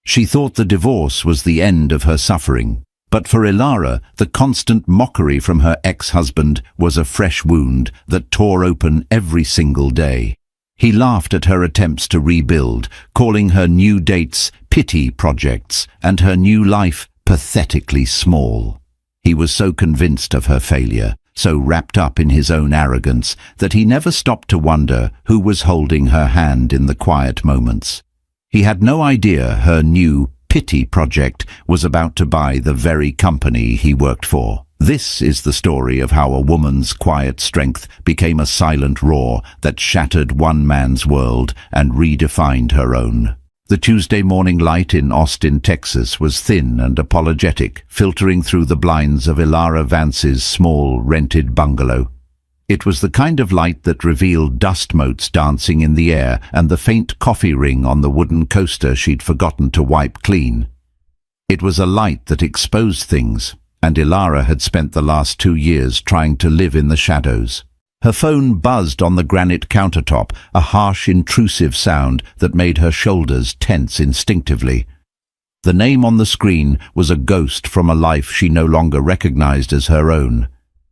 She thought the divorce was the end of her suffering. But for Ilara, the constant mockery from her ex-husband was a fresh wound that tore open every single day. He laughed at her attempts to rebuild, calling her new dates pity projects and her new life pathetically small. He was so convinced of her failure, so wrapped up in his own arrogance, that he never stopped to wonder who was holding her hand in the quiet moments. He had no idea her new pity project was about to buy the very company he worked for. This is the story of how a woman's quiet strength became a silent roar that shattered one man's world and redefined her own. The Tuesday morning light in Austin, Texas was thin and apologetic, filtering through the blinds of Ilara Vance's small, rented bungalow. It was the kind of light that revealed dust motes dancing in the air and the faint coffee ring on the wooden coaster she'd forgotten to wipe clean. It was a light that exposed things, and Ilara had spent the last 2 years trying to live in the shadows. Her phone buzzed on the granite countertop, a harsh, intrusive sound that made her shoulders tense instinctively. The name on the screen was a ghost from a life she no longer recognized as her own.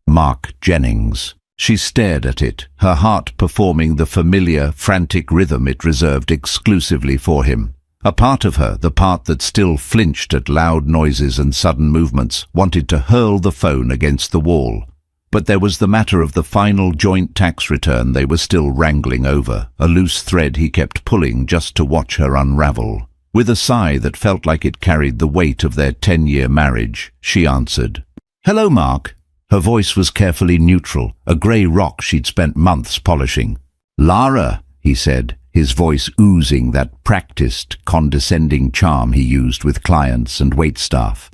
Mark Jennings. She stared at it, her heart performing the familiar, frantic rhythm it reserved exclusively for him. A part of her, the part that still flinched at loud noises and sudden movements, wanted to hurl the phone against the wall. But there was the matter of the final joint tax return they were still wrangling over, a loose thread he kept pulling just to watch her unravel. With a sigh that felt like it carried the weight of their 10-year marriage, she answered. "Hello, Mark." Her voice was carefully neutral, a grey rock she'd spent months polishing. "Lara," he said, his voice oozing that practiced, condescending charm he used with clients and waitstaff.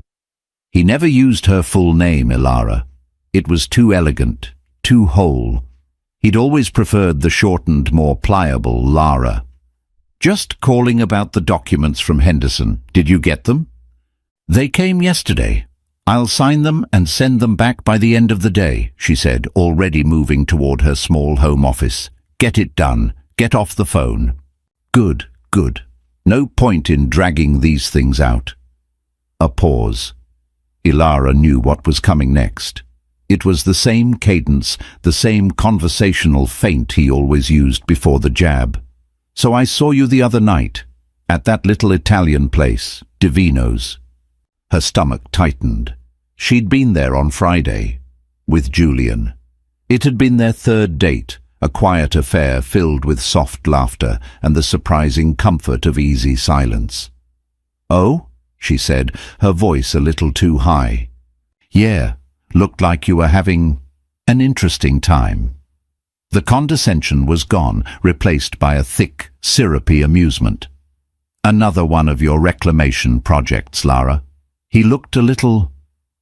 He never used her full name, Ilara. It was too elegant, too whole. He'd always preferred the shortened, more pliable Lara. "Just calling about the documents from Henderson. Did you get them?" "They came yesterday. I'll sign them and send them back by the end of the day," she said, already moving toward her small home office. "Get it done. Get off the phone." "Good, good. No point in dragging these things out." A pause. Ilara knew what was coming next. It was the same cadence, the same conversational feint he always used before the jab. "So I saw you the other night, at that little Italian place, Divino's." Her stomach tightened. She'd been there on Friday, with Julian. It had been their third date, a quiet affair filled with soft laughter and the surprising comfort of easy silence. "Oh?" she said, her voice a little too high. "Yeah, looked like you were having an interesting time." The condescension was gone, replaced by a thick, syrupy amusement. "Another one of your reclamation projects, Lara." He looked a little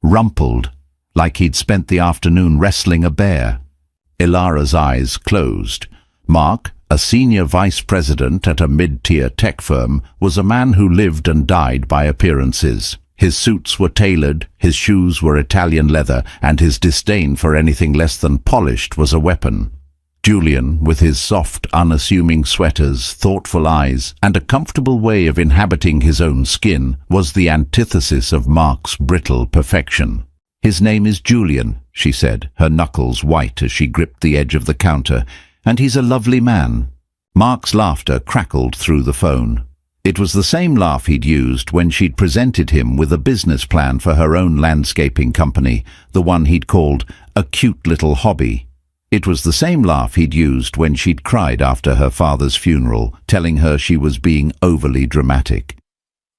rumpled, like he'd spent the afternoon wrestling a bear. Ilara's eyes closed. Mark, a senior vice president at a mid-tier tech firm, was a man who lived and died by appearances. His suits were tailored, his shoes were Italian leather, and his disdain for anything less than polished was a weapon. Julian, with his soft, unassuming sweaters, thoughtful eyes, and a comfortable way of inhabiting his own skin, was the antithesis of Mark's brittle perfection. "His name is Julian," she said, her knuckles white as she gripped the edge of the counter, "and he's a lovely man." Mark's laughter crackled through the phone. It was the same laugh he'd used when she'd presented him with a business plan for her own landscaping company, the one he'd called a cute little hobby. It was the same laugh he'd used when she'd cried after her father's funeral, telling her she was being overly dramatic.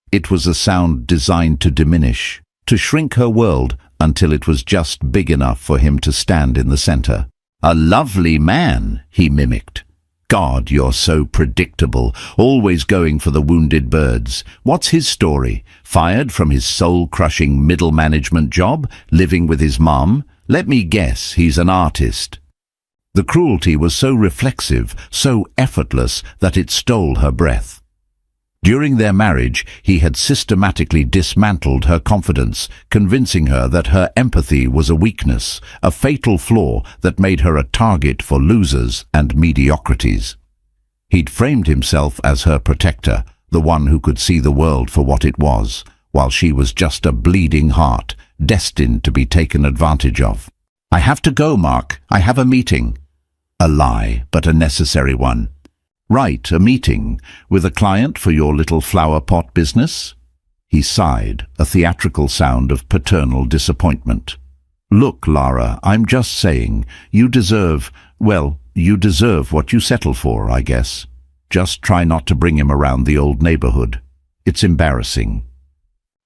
It was a sound designed to diminish, to shrink her world until it was just big enough for him to stand in the center. "A lovely man," he mimicked. "God, you're so predictable, always going for the wounded birds. What's his story? Fired from his soul-crushing middle management job? Living with his mom? Let me guess, he's an artist." The cruelty was so reflexive, so effortless, that it stole her breath. During their marriage, he had systematically dismantled her confidence, convincing her that her empathy was a weakness, a fatal flaw that made her a target for losers and mediocrities. He'd framed himself as her protector, the one who could see the world for what it was, while she was just a bleeding heart, destined to be taken advantage of. "I have to go, Mark. I have a meeting." A lie, but a necessary one. "Right, a meeting. With a client for your little flower pot business?" He sighed, a theatrical sound of paternal disappointment. "Look, Lara, I'm just saying, you deserve what you settle for, I guess. Just try not to bring him around the old neighborhood. It's embarrassing."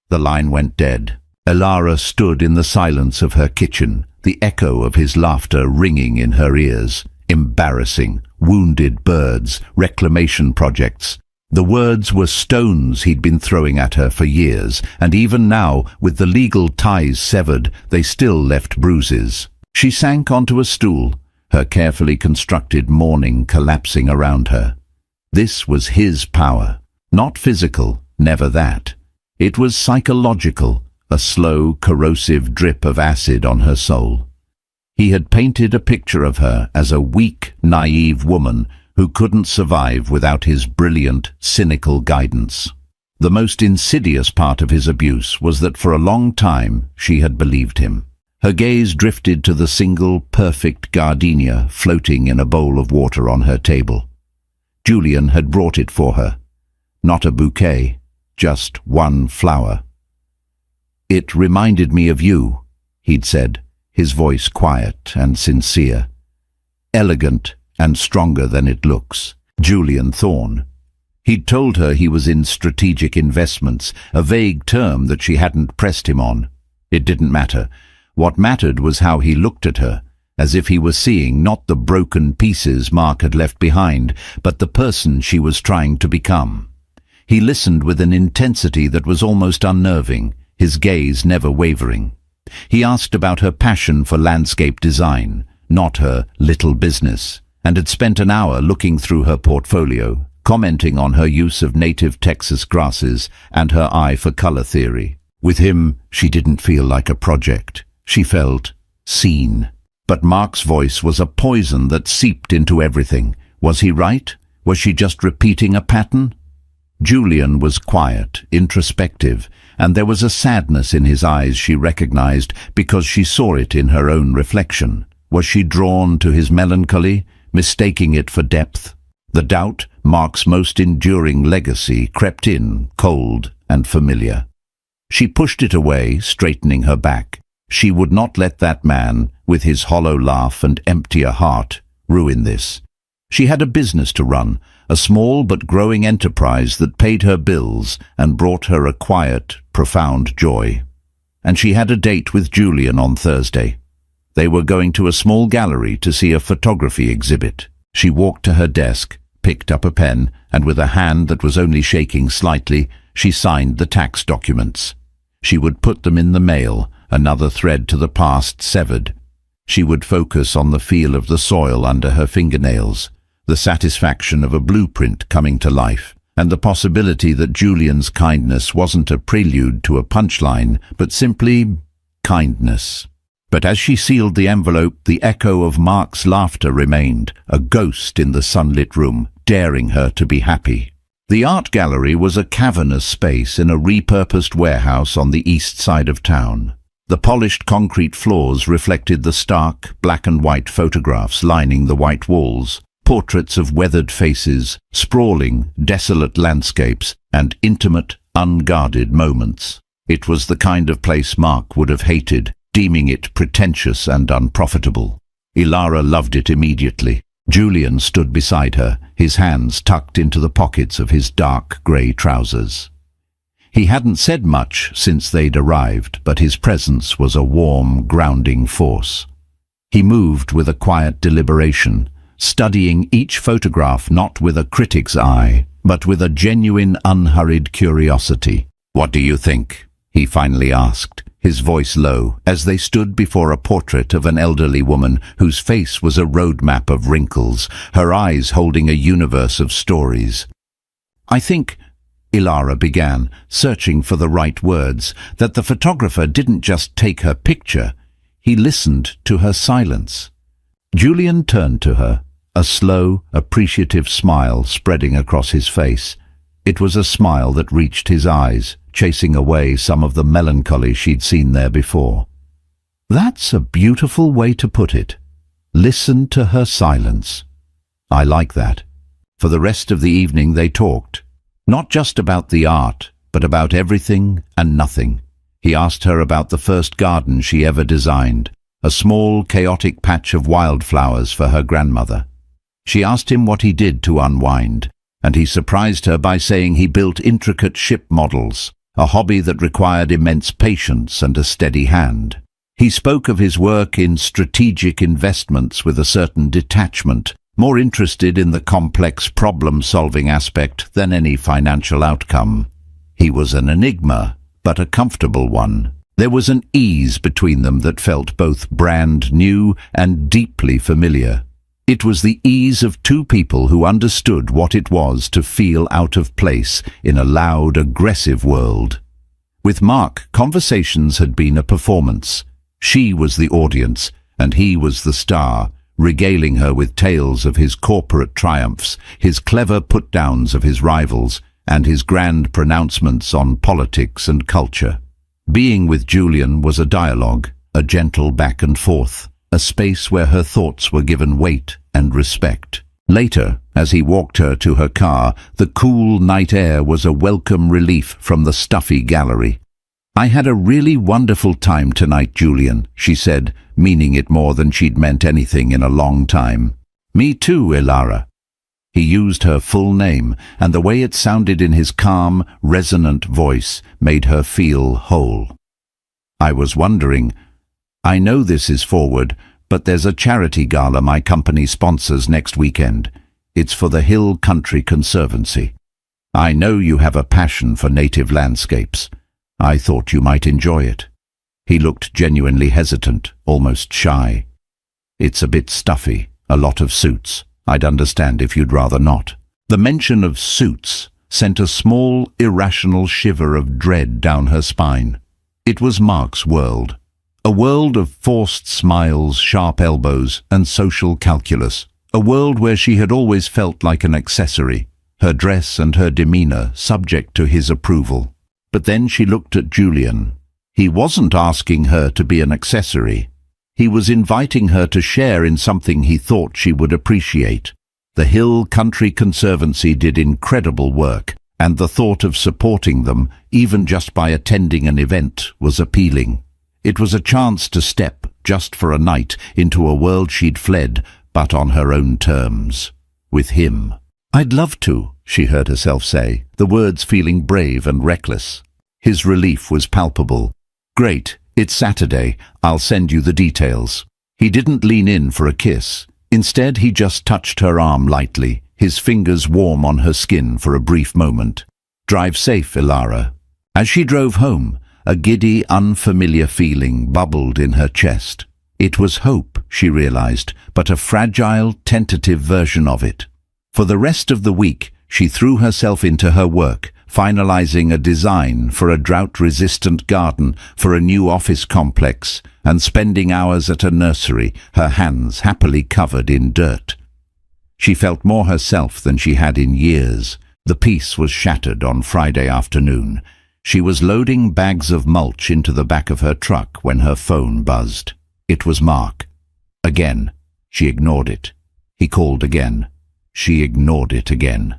The line went dead. Elara stood in the silence of her kitchen, the echo of his laughter ringing in her ears. Embarrassing, wounded birds, reclamation projects. The words were stones he'd been throwing at her for years, and even now, with the legal ties severed, they still left bruises. She sank onto a stool, her carefully constructed mourning collapsing around her. This was his power. Not physical, never that. It was psychological, a slow, corrosive drip of acid on her soul. He had painted a picture of her as a weak, naive woman who couldn't survive without his brilliant, cynical guidance. The most insidious part of his abuse was that for a long time she had believed him. Her gaze drifted to the single, perfect gardenia floating in a bowl of water on her table. Julian had brought it for her. Not a bouquet, just one flower. "It reminded me of you," he'd said, his voice quiet and sincere. "Elegant and stronger than it looks." Julian Thorne. He'd told her he was in strategic investments, a vague term that she hadn't pressed him on. It didn't matter. What mattered was how he looked at her, as if he were seeing not the broken pieces Mark had left behind, but the person she was trying to become. He listened with an intensity that was almost unnerving, his gaze never wavering. He asked about her passion for landscape design, not her little business, and had spent an hour looking through her portfolio, commenting on her use of native Texas grasses and her eye for color theory. With him, she didn't feel like a project. She felt seen. But Mark's voice was a poison that seeped into everything. Was he right? Was she just repeating a pattern? Julian was quiet, introspective, and there was a sadness in his eyes she recognized because she saw it in her own reflection. Was she drawn to his melancholy, mistaking it for depth? The doubt, Mark's most enduring legacy, crept in, cold and familiar. She pushed it away, straightening her back. She would not let that man, with his hollow laugh and emptier heart, ruin this. She had a business to run, a small but growing enterprise that paid her bills and brought her a quiet, profound joy. And she had a date with Julian on Thursday. They were going to a small gallery to see a photography exhibit. She walked to her desk, picked up a pen, and with a hand that was only shaking slightly, she signed the tax documents. She would put them in the mail, another thread to the past severed. She would focus on the feel of the soil under her fingernails, the satisfaction of a blueprint coming to life, and the possibility that Julian's kindness wasn't a prelude to a punchline, but simply kindness. But as she sealed the envelope, the echo of Mark's laughter remained, a ghost in the sunlit room, daring her to be happy. The art gallery was a cavernous space in a repurposed warehouse on the east side of town. The polished concrete floors reflected the stark, black and white photographs lining the white walls, portraits of weathered faces, sprawling, desolate landscapes, and intimate, unguarded moments. It was the kind of place Mark would have hated, deeming it pretentious and unprofitable. Elara loved it immediately. Julian stood beside her, his hands tucked into the pockets of his dark grey trousers. He hadn't said much since they'd arrived, but his presence was a warm, grounding force. He moved with a quiet deliberation, studying each photograph not with a critic's eye, but with a genuine, unhurried curiosity. "What do you think?" he finally asked, his voice low, as they stood before a portrait of an elderly woman whose face was a roadmap of wrinkles, her eyes holding a universe of stories. "I think," Elara began, searching for the right words, "that the photographer didn't just take her picture, he listened to her silence." Julian turned to her, a slow, appreciative smile spreading across his face. It was a smile that reached his eyes, chasing away some of the melancholy she'd seen there before. That's a beautiful way to put it. Listen to her silence. I like that. For the rest of the evening they talked, not just about the art, but about everything and nothing. He asked her about the first garden she ever designed, a small, chaotic patch of wildflowers for her grandmother. She asked him what he did to unwind, and he surprised her by saying he built intricate ship models, a hobby that required immense patience and a steady hand. He spoke of his work in strategic investments with a certain detachment, more interested in the complex problem-solving aspect than any financial outcome. He was an enigma, but a comfortable one. There was an ease between them that felt both brand new and deeply familiar. It was the ease of two people who understood what it was to feel out of place in a loud, aggressive world. With Mark, conversations had been a performance. She was the audience, and he was the star, regaling her with tales of his corporate triumphs, his clever put-downs of his rivals, and his grand pronouncements on politics and culture. Being with Julian was a dialogue, a gentle back and forth, a space where her thoughts were given weight and respect. Later, as he walked her to her car, the cool night air was a welcome relief from the stuffy gallery. "I had a really wonderful time tonight, Julian," she said, meaning it more than she'd meant anything in a long time. "Me too, Ilara." He used her full name, and the way it sounded in his calm, resonant voice made her feel whole. "I was wondering, I know this is forward, but there's a charity gala my company sponsors next weekend. It's for the Hill Country Conservancy. I know you have a passion for native landscapes. I thought you might enjoy it." He looked genuinely hesitant, almost shy. "It's a bit stuffy, a lot of suits. I'd understand if you'd rather not." The mention of suits sent a small, irrational shiver of dread down her spine. It was Mark's world. A world of forced smiles, sharp elbows, and social calculus. A world where she had always felt like an accessory, her dress and her demeanor subject to his approval. But then she looked at Julian. He wasn't asking her to be an accessory. He was inviting her to share in something he thought she would appreciate. The Hill Country Conservancy did incredible work, and the thought of supporting them, even just by attending an event, was appealing. It was a chance to step, just for a night, into a world she'd fled, but on her own terms. With him. "I'd love to," she heard herself say, the words feeling brave and reckless. His relief was palpable. "Great, it's Saturday. I'll send you the details." He didn't lean in for a kiss. Instead, he just touched her arm lightly, his fingers warm on her skin for a brief moment. "Drive safe, Ilara." As she drove home, a giddy, unfamiliar feeling bubbled in her chest. It was hope, she realized, but a fragile, tentative version of it. For the rest of the week, she threw herself into her work, finalizing a design for a drought-resistant garden for a new office complex, and spending hours at a nursery, her hands happily covered in dirt. She felt more herself than she had in years. The peace was shattered on Friday afternoon. She was loading bags of mulch into the back of her truck when her phone buzzed. It was Mark. Again. She ignored it. He called again. She ignored it again.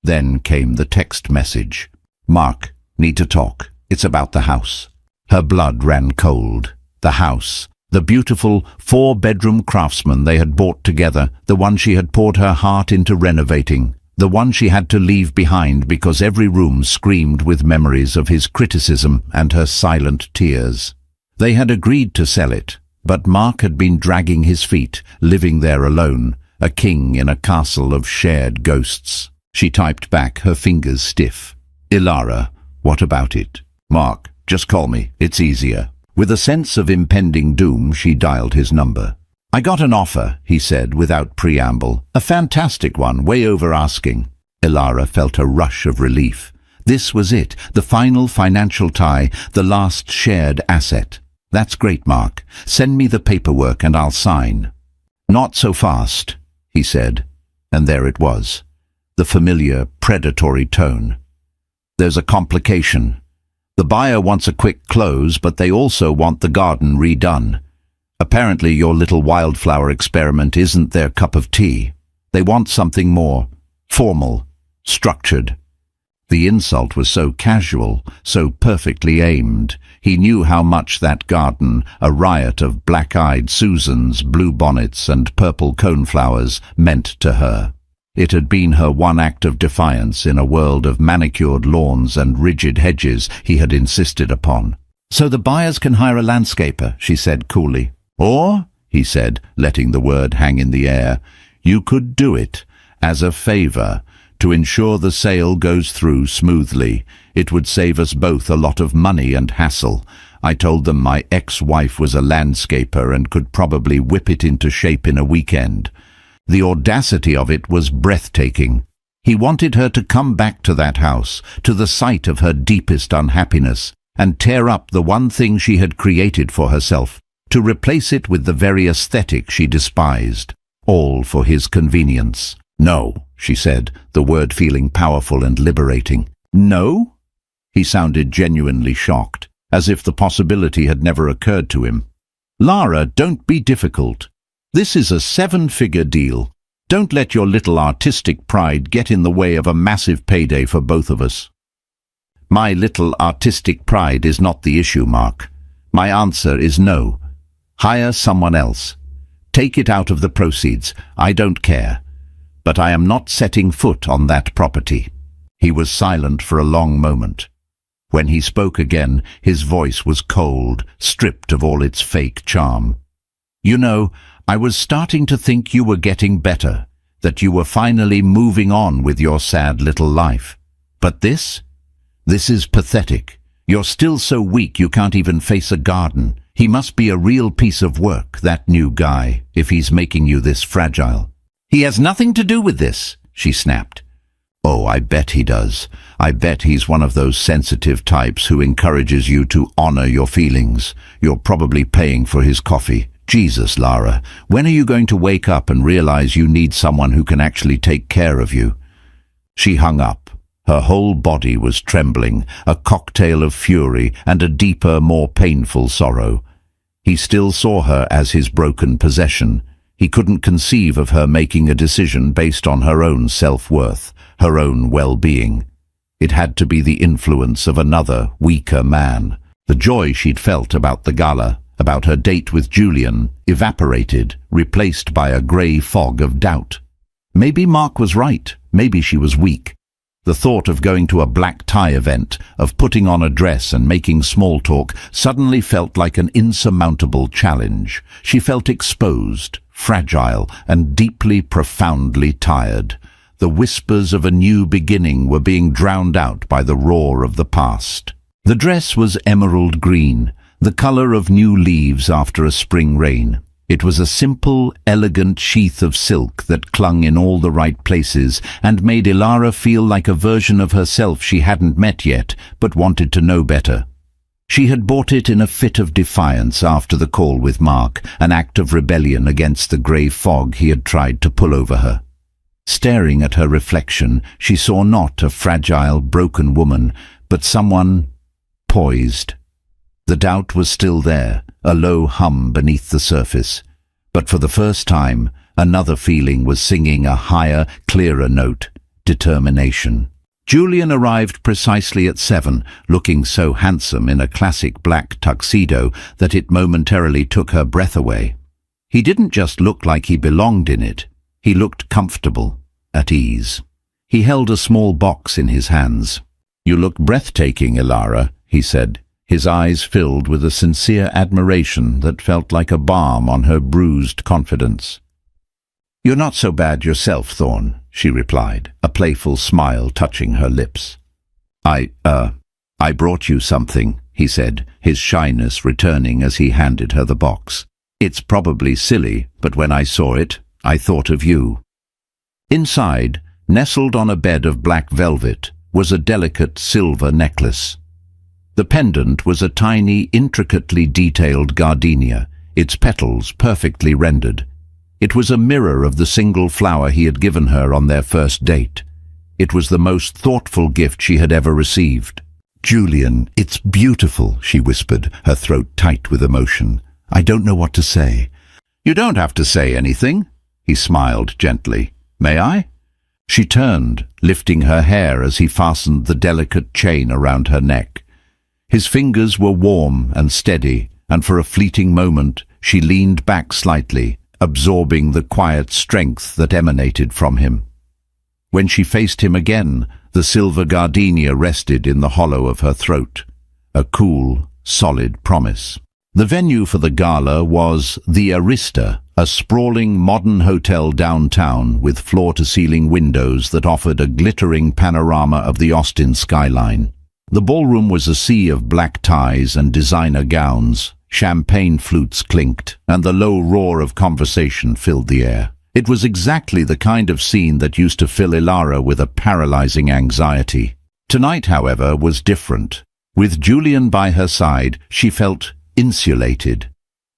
Then came the text message. "Mark, need to talk. It's about the house." Her blood ran cold. The house. The beautiful four-bedroom craftsman they had bought together, the one she had poured her heart into renovating, the one she had to leave behind because every room screamed with memories of his criticism and her silent tears. They had agreed to sell it, but Mark had been dragging his feet, living there alone, a king in a castle of shared ghosts. She typed back, her fingers stiff. "Ilara, what about it?" "Mark, just call me. It's easier." With a sense of impending doom, she dialed his number. "I got an offer," he said without preamble. "A fantastic one, way over asking." Ilara felt a rush of relief. This was it, the final financial tie, the last shared asset. "That's great, Mark. Send me the paperwork and I'll sign." "Not so fast," he said, and there it was. the familiar, predatory tone. "There's a complication. The buyer wants a quick close, but they also want the garden redone. Apparently your little wildflower experiment isn't their cup of tea. They want something more formal, structured." The insult was so casual, so perfectly aimed. He knew how much that garden, a riot of black-eyed Susans, bluebonnets and purple coneflowers, meant to her. It had been her one act of defiance in a world of manicured lawns and rigid hedges he had insisted upon. "So the buyers can hire a landscaper," she said coolly. "Or," he said, letting the word hang in the air, "you could do it as a favor to ensure the sale goes through smoothly. It would save us both a lot of money and hassle. I told them my ex-wife was a landscaper and could probably whip it into shape in a weekend." The audacity of it was breathtaking. He wanted her to come back to that house, to the site of her deepest unhappiness, and tear up the one thing she had created for herself, to replace it with the very aesthetic she despised, all for his convenience. "No," she said, the word feeling powerful and liberating. "No?" He sounded genuinely shocked, as if the possibility had never occurred to him. "Lara, don't be difficult. This is a 7-figure deal. Don't let your little artistic pride get in the way of a massive payday for both of us." "My little artistic pride is not the issue, Mark. My answer is no. Hire someone else. Take it out of the proceeds. I don't care. But I am not setting foot on that property." He was silent for a long moment. When he spoke again, his voice was cold, stripped of all its fake charm. "You know, I was starting to think you were getting better, that you were finally moving on with your sad little life. But this is pathetic. You're still so weak you can't even face a garden. He must be a real piece of work, that new guy, if he's making you this fragile." "He has nothing to do with this," she snapped. "Oh, I bet he does. I bet he's one of those sensitive types who encourages you to honor your feelings. You're probably paying for his coffee. Jesus, Lara, when are you going to wake up and realize you need someone who can actually take care of you?" She hung up. Her whole body was trembling, a cocktail of fury and a deeper, more painful sorrow. He still saw her as his broken possession. He couldn't conceive of her making a decision based on her own self-worth, her own well-being. It had to be the influence of another, weaker man. The joy she'd felt about the gala, about her date with Julian, evaporated, replaced by a grey fog of doubt. Maybe Mark was right. Maybe she was weak. The thought of going to a black tie event, of putting on a dress and making small talk, suddenly felt like an insurmountable challenge. She felt exposed, fragile, and deeply, profoundly tired. The whispers of a new beginning were being drowned out by the roar of the past. The dress was emerald green, the color of new leaves after a spring rain. It was a simple, elegant sheath of silk that clung in all the right places and made Ilara feel like a version of herself she hadn't met yet, but wanted to know better. She had bought it in a fit of defiance after the call with Mark, an act of rebellion against the grey fog he had tried to pull over her. Staring at her reflection, she saw not a fragile, broken woman, but someone poised. The doubt was still there, a low hum beneath the surface. But for the first time, another feeling was singing a higher, clearer note: determination. Julian arrived precisely at 7, looking so handsome in a classic black tuxedo that it momentarily took her breath away. He didn't just look like he belonged in it. He looked comfortable, at ease. He held a small box in his hands. "You look breathtaking, Ilara," he said, his eyes filled with a sincere admiration that felt like a balm on her bruised confidence. "You're not so bad yourself, Thorne," she replied, a playful smile touching her lips. I brought you something," he said, his shyness returning as he handed her the box. "It's probably silly, but when I saw it, I thought of you." Inside, nestled on a bed of black velvet, was a delicate silver necklace. The pendant was a tiny, intricately detailed gardenia, its petals perfectly rendered. It was a mirror of the single flower he had given her on their first date. It was the most thoughtful gift she had ever received. "Julian, it's beautiful," she whispered, her throat tight with emotion. "I don't know what to say." "You don't have to say anything," he smiled gently. "May I?" She turned, lifting her hair as he fastened the delicate chain around her neck. His fingers were warm and steady, and for a fleeting moment she leaned back slightly, absorbing the quiet strength that emanated from him. When she faced him again, the silver gardenia rested in the hollow of her throat, a cool, solid promise. The venue for the gala was the Arista, a sprawling modern hotel downtown with floor-to-ceiling windows that offered a glittering panorama of the Austin skyline. The ballroom was a sea of black ties and designer gowns. Champagne flutes clinked, and the low roar of conversation filled the air. It was exactly the kind of scene that used to fill Ilara with a paralyzing anxiety. Tonight, however, was different. With Julian by her side, she felt insulated.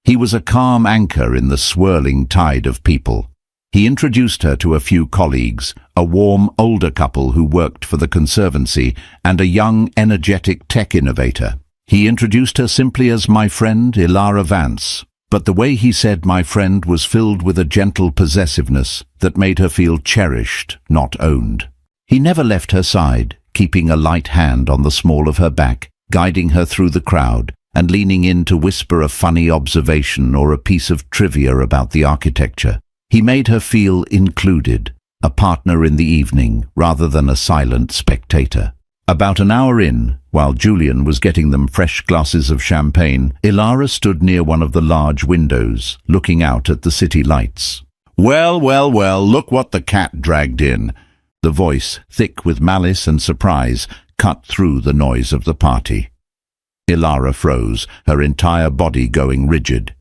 He was a calm anchor in the swirling tide of people. He introduced her to a few colleagues, a warm older couple who worked for the Conservancy, and a young, energetic tech innovator. He introduced her simply as my friend Ilara Vance, but the way he said my friend was filled with a gentle possessiveness that made her feel cherished, not owned. He never left her side, keeping a light hand on the small of her back, guiding her through the crowd, and leaning in to whisper a funny observation or a piece of trivia about the architecture. He made her feel included, a partner in the evening rather than a silent spectator. About an hour in, while Julian was getting them fresh glasses of champagne, Ilara stood near one of the large windows, looking out at the city lights. "Well, well, well, look what the cat dragged in." The voice, thick with malice and surprise, cut through the noise of the party. Ilara froze, her entire body going rigid.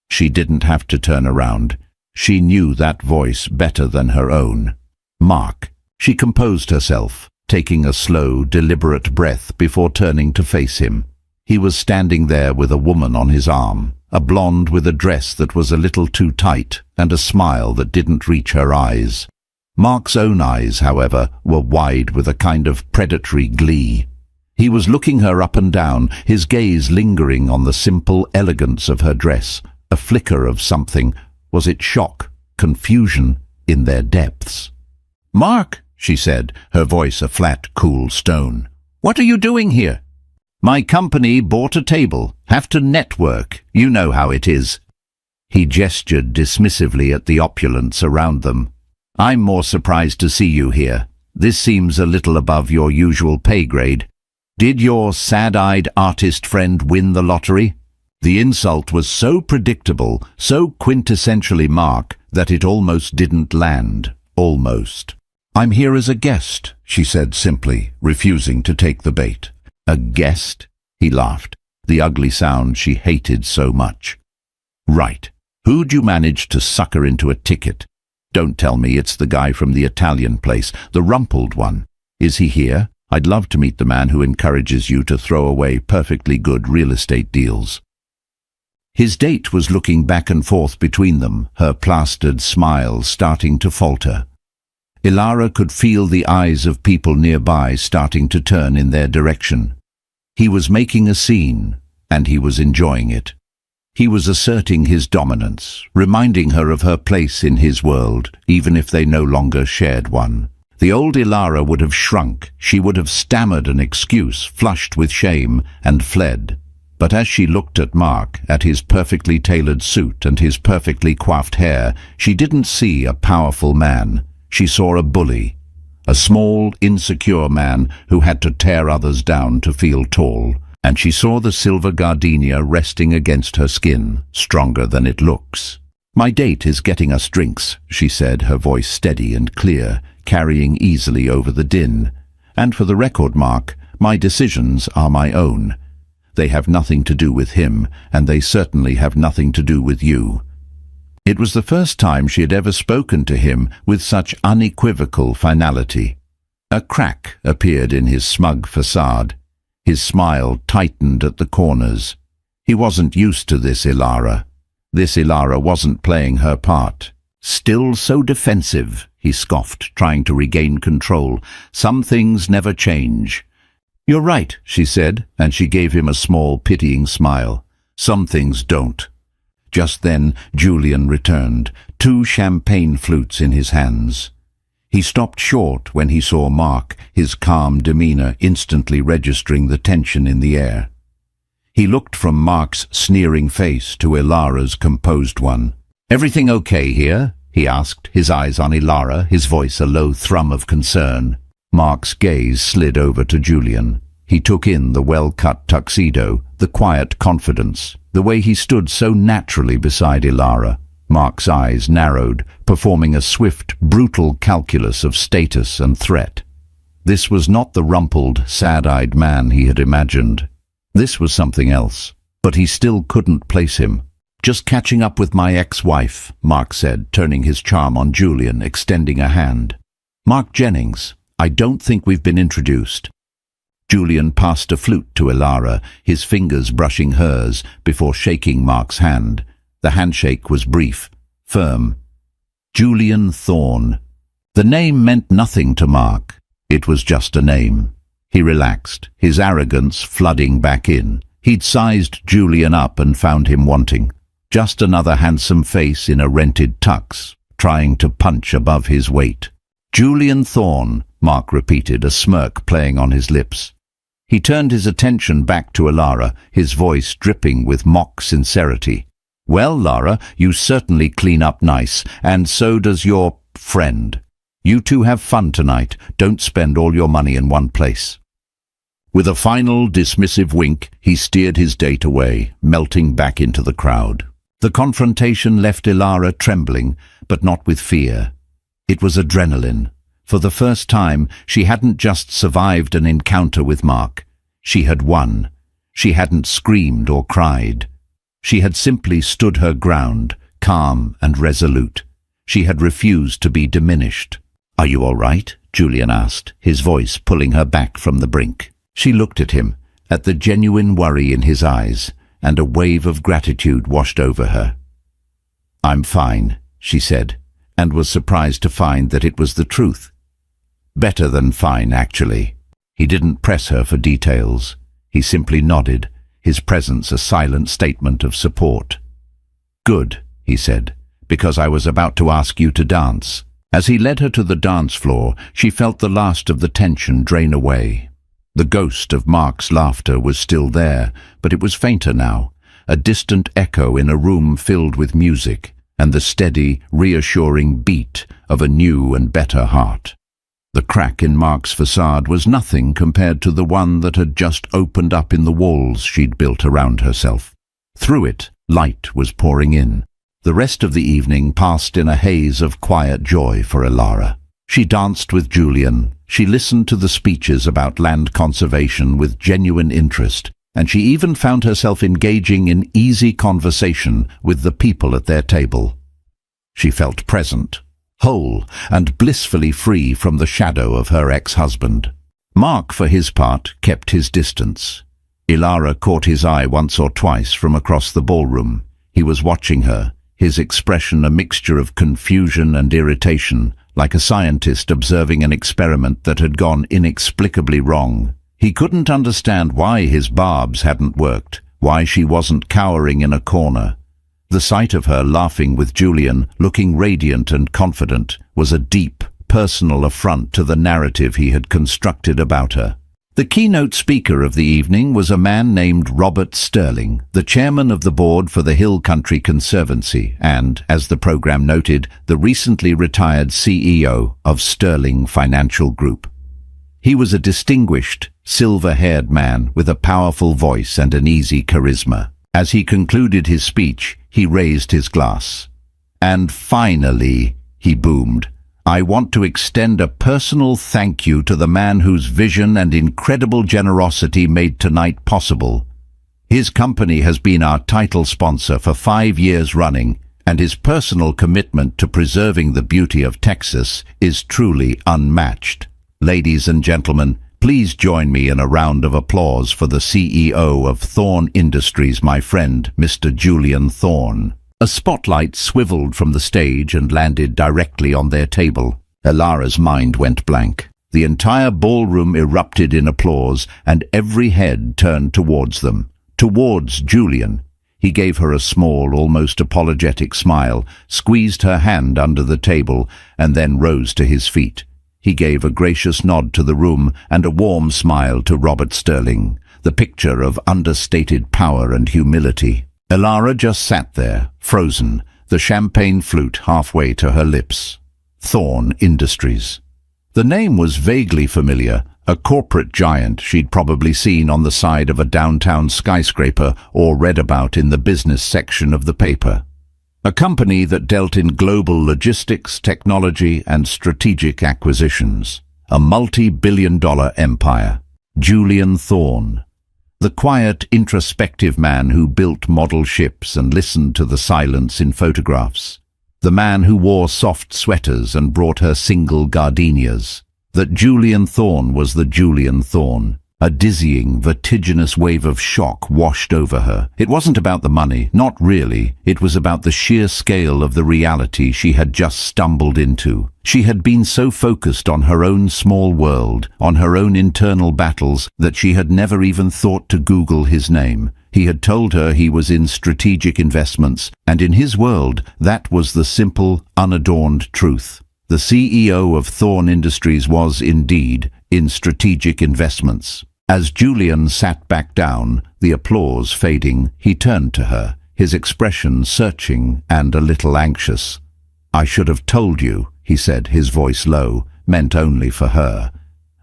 She didn't have to turn around. She knew that voice better than her own. Mark. She composed herself, taking a slow, deliberate breath before turning to face him. He was standing there with a woman on his arm, a blonde with a dress that was a little too tight and a smile that didn't reach her eyes. Mark's own eyes, however, were wide with a kind of predatory glee. He was looking her up and down, his gaze lingering on the simple elegance of her dress, a flicker of something. Was it shock, confusion, in their depths? "Mark," she said, her voice a flat, cool stone. "What are you doing here?" "My company bought a table. Have to network. You know how it is." He gestured dismissively at the opulence around them. "I'm more surprised to see you here. This seems a little above your usual pay grade. Did your sad-eyed artist friend win the lottery?" The insult was so predictable, so quintessentially Mark, that it almost didn't land. Almost. "I'm here as a guest," she said simply, refusing to take the bait. "A guest?" He laughed, the ugly sound she hated so much. "Right. Who'd you manage to sucker into a ticket? Don't tell me it's the guy from the Italian place, the rumpled one. Is he here? I'd love to meet the man who encourages you to throw away perfectly good real estate deals." His date was looking back and forth between them, her plastered smile starting to falter. Ilara could feel the eyes of people nearby starting to turn in their direction. He was making a scene, and he was enjoying it. He was asserting his dominance, reminding her of her place in his world, even if they no longer shared one. The old Ilara would have shrunk, she would have stammered an excuse, flushed with shame, and fled. But as she looked at Mark, at his perfectly tailored suit and his perfectly coiffed hair, she didn't see a powerful man. She saw a bully, a small, insecure man who had to tear others down to feel tall. And she saw the silver gardenia resting against her skin, stronger than it looks. "My date is getting us drinks," she said, her voice steady and clear, carrying easily over the din. "And for the record, Mark, my decisions are my own. They have nothing to do with him, and they certainly have nothing to do with you." It was the first time she had ever spoken to him with such unequivocal finality. A crack appeared in his smug facade. His smile tightened at the corners. He wasn't used to this Ilara. This Ilara wasn't playing her part. Still so defensive, he scoffed, trying to regain control. Some things never change. You're right, she said, and she gave him a small, pitying smile. Some things don't. Just then, Julian returned, 2 champagne flutes in his hands. He stopped short when he saw Mark, his calm demeanor instantly registering the tension in the air. He looked from Mark's sneering face to Ilara's composed one. Everything okay here? He asked, his eyes on Ilara, his voice a low thrum of concern. Mark's gaze slid over to Julian. He took in the well-cut tuxedo, the quiet confidence, the way he stood so naturally beside Ilara. Mark's eyes narrowed, performing a swift, brutal calculus of status and threat. This was not the rumpled, sad-eyed man he had imagined. This was something else, but he still couldn't place him. Just catching up with my ex-wife, Mark said, turning his charm on Julian, extending a hand. Mark Jennings, I don't think we've been introduced. Julian passed a flute to Ilara, his fingers brushing hers before shaking Mark's hand. The handshake was brief, firm. Julian Thorne. The name meant nothing to Mark. It was just a name. He relaxed, his arrogance flooding back in. He'd sized Julian up and found him wanting. Just another handsome face in a rented tux, trying to punch above his weight. Julian Thorne, Mark repeated, a smirk playing on his lips. He turned his attention back to Ilara, his voice dripping with mock sincerity. Well, Lara, you certainly clean up nice, and so does your friend. You two have fun tonight. Don't spend all your money in one place. With a final dismissive wink, he steered his date away, melting back into the crowd. The confrontation left Ilara trembling, but not with fear. It was adrenaline. For the first time, she hadn't just survived an encounter with Mark. She had won. She hadn't screamed or cried. She had simply stood her ground, calm and resolute. She had refused to be diminished. Are you all right? Julian asked, his voice pulling her back from the brink. She looked at him, at the genuine worry in his eyes, and a wave of gratitude washed over her. I'm fine, she said, and was surprised to find that it was the truth. Better than fine, actually. He didn't press her for details. He simply nodded, his presence a silent statement of support. Good, he said, because I was about to ask you to dance. As he led her to the dance floor, she felt the last of the tension drain away. The ghost of Mark's laughter was still there, but it was fainter now, a distant echo in a room filled with music, and the steady, reassuring beat of a new and better heart. The crack in Mark's facade was nothing compared to the one that had just opened up in the walls she'd built around herself. Through it, light was pouring in. The rest of the evening passed in a haze of quiet joy for Ilara. She danced with Julian, she listened to the speeches about land conservation with genuine interest, and she even found herself engaging in easy conversation with the people at their table. She felt present, whole, and blissfully free from the shadow of her ex-husband. Mark, for his part, kept his distance. Ilara caught his eye once or twice from across the ballroom. He was watching her, his expression a mixture of confusion and irritation, like a scientist observing an experiment that had gone inexplicably wrong. He couldn't understand why his barbs hadn't worked, why she wasn't cowering in a corner. The sight of her laughing with Julian, looking radiant and confident, was a deep, personal affront to the narrative he had constructed about her. The keynote speaker of the evening was a man named Robert Sterling, the chairman of the board for the Hill Country Conservancy and, as the program noted, the recently retired CEO of Sterling Financial Group. He was a distinguished, silver-haired man with a powerful voice and an easy charisma. As he concluded his speech, he raised his glass. And finally, he boomed, I want to extend a personal thank you to the man whose vision and incredible generosity made tonight possible. His company has been our title sponsor for 5 years running, and his personal commitment to preserving the beauty of Texas is truly unmatched. Ladies and gentlemen, please join me in a round of applause for the CEO of Thorne Industries, my friend, Mr. Julian Thorne. A spotlight swiveled from the stage and landed directly on their table. Ilara's mind went blank. The entire ballroom erupted in applause, and every head turned towards them, towards Julian. He gave her a small, almost apologetic smile, squeezed her hand under the table, and then rose to his feet. He gave a gracious nod to the room and a warm smile to Robert Sterling, the picture of understated power and humility. Ilara just sat there, frozen, the champagne flute halfway to her lips. Thorn Industries. The name was vaguely familiar, a corporate giant she'd probably seen on the side of a downtown skyscraper or read about in the business section of the paper. A company that dealt in global logistics, technology, and strategic acquisitions. A multi-billion-dollar empire. Julian Thorn. The quiet, introspective man who built model ships and listened to the silence in photographs. The man who wore soft sweaters and brought her single gardenias. That Julian Thorn was the Julian Thorn. A dizzying, vertiginous wave of shock washed over her. It wasn't about the money, not really. It was about the sheer scale of the reality she had just stumbled into. She had been so focused on her own small world, on her own internal battles, that she had never even thought to Google his name. He had told her he was in strategic investments, and in his world, that was the simple, unadorned truth. The CEO of Thorn Industries was, indeed, in strategic investments. As Julian sat back down, the applause fading, he turned to her, his expression searching and a little anxious. "I should have told you," he said, his voice low, meant only for her.